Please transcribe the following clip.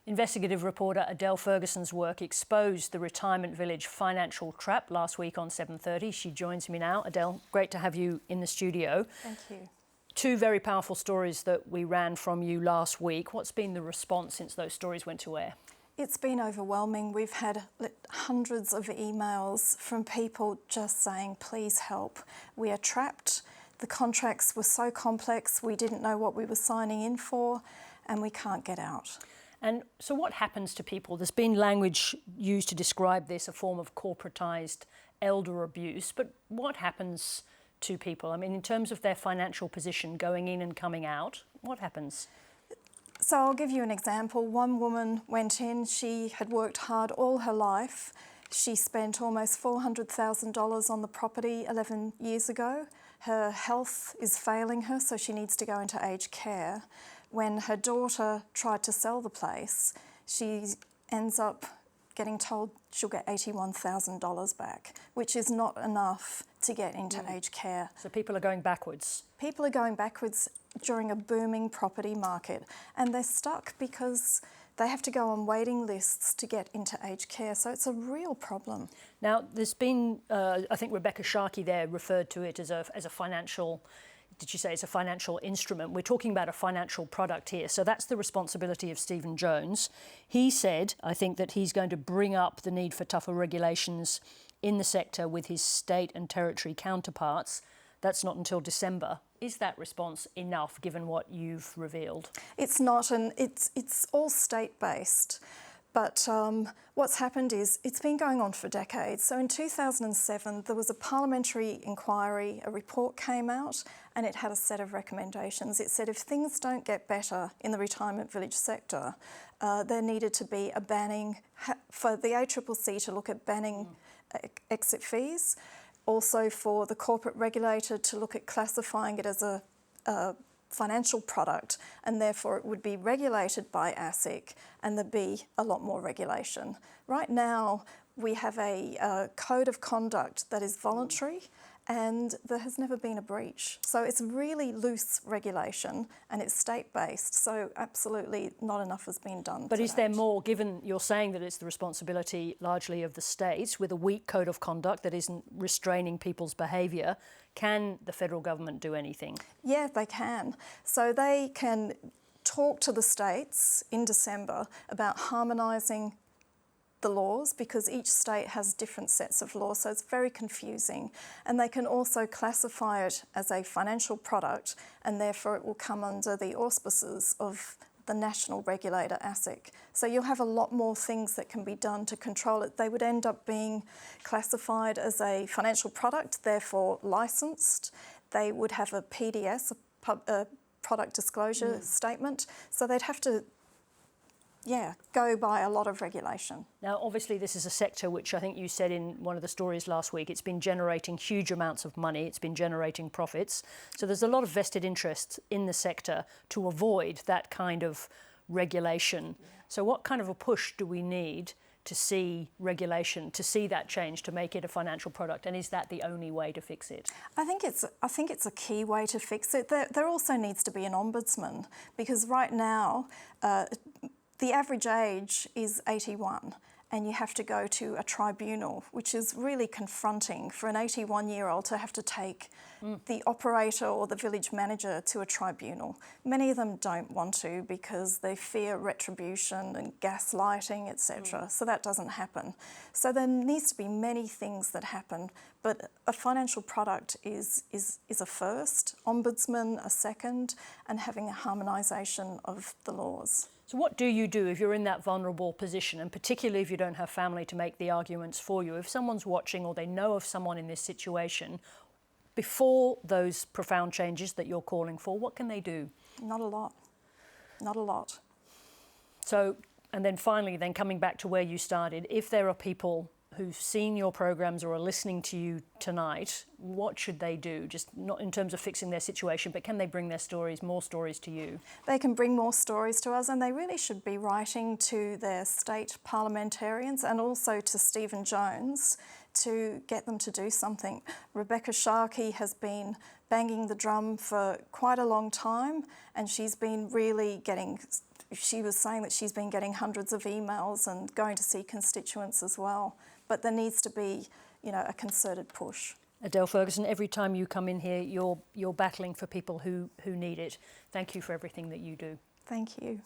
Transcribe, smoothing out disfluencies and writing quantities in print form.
Investigative reporter Adele Ferguson's work exposed the retirement village financial trap last week on 7:30. She joins me now. Adele, great to have you in the studio. Thank you. Two very powerful stories that we ran from you last week. What's been the response since those stories went to air? It's been overwhelming. We've had hundreds of emails from people just saying, please help. We are trapped. The contracts were so complex, we didn't know what we were signing in for, and we can't get out. And so what happens to people? There's been language used to describe this, a form of corporatised elder abuse, but what happens to people? I mean, in terms of their financial position going in and coming out, what happens? So I'll give you an example. One woman went in, she had worked hard all her life. She spent almost $400,000 on the property 11 years ago. Her health is failing her, so she needs to go into aged care. When her daughter tried to sell the place, she ends up getting told she'll get $81,000 back, which is not enough to get into aged care. So people are going backwards. People are going backwards during a booming property market, and they're stuck because they have to go on waiting lists to get into aged care. So it's a real problem. Now, there's been, I think Rebekha Sharkie there referred to it as a financial, did you say it's a financial instrument? We're talking about a financial product here. So that's the responsibility of Stephen Jones. He said, I think, that he's going to bring up the need for tougher regulations in the sector with his state and territory counterparts. That's not until December. Is that response enough, given what you've revealed? It's not, and it's all state-based. But what's happened is it's been going on for decades. So in 2007, there was a parliamentary inquiry, a report came out, and it had a set of recommendations. It said if things don't get better in the retirement village sector, there needed to be a banning for the ACCC to look at banning exit fees. Also for the corporate regulator to look at classifying it as a financial product, and therefore it would be regulated by ASIC, and there'd be a lot more regulation. Right now we have a code of conduct that is voluntary, and there has never been a breach. So it's really loose regulation, and it's state-based, so absolutely not enough has been done. But is there more, given you're saying that it's the responsibility largely of the states, with a weak code of conduct that isn't restraining people's behaviour, can the federal government do anything? Yeah, they can. So they can talk to the states in December about harmonising the laws, because each state has different sets of laws, so it's very confusing. And they can also classify it as a financial product, and therefore it will come under the auspices of the national regulator ASIC. So you'll have a lot more things that can be done to control it. They would end up being classified as a financial product, therefore licensed. They would have a PDS, a product disclosure statement. So they'd have to go by a lot of regulation. Now, obviously, this is a sector which I think you said in one of the stories last week, it's been generating huge amounts of money, it's been generating profits. So there's a lot of vested interest in the sector to avoid that kind of regulation. So what kind of a push do we need to see regulation, to see that change, to make it a financial product? And is that the only way to fix it? I think it's a key way to fix it. There also needs to be an ombudsman, because right now, the average age is 81, and you have to go to a tribunal, which is really confronting for an 81-year-old to have to take the operator or the village manager to a tribunal. Many of them don't want to because they fear retribution and gaslighting, etc. So that doesn't happen. So there needs to be many things that happen, but a financial product is a first, ombudsman a second, and having a harmonisation of the laws. So what do you do if you're in that vulnerable position, and particularly if you don't have family to make the arguments for you? If someone's watching or they know of someone in this situation, before those profound changes that you're calling for, what can they do? Not a lot. Not a lot. So, and then finally, then coming back to where you started, if there are people who've seen your programs or are listening to you tonight, what should they do? Just not in terms of fixing their situation, but can they bring their stories, more stories to you? They can bring more stories to us, and they really should be writing to their state parliamentarians and also to Stephen Jones to get them to do something. Rebekha Sharkie has been banging the drum for quite a long time, and she's been really getting she was saying that she's been getting hundreds of emails and going to see constituents as well. But there needs to be, a concerted push. Adele Ferguson, every time you come in here, you're battling for people who need it. Thank you for everything that you do. Thank you.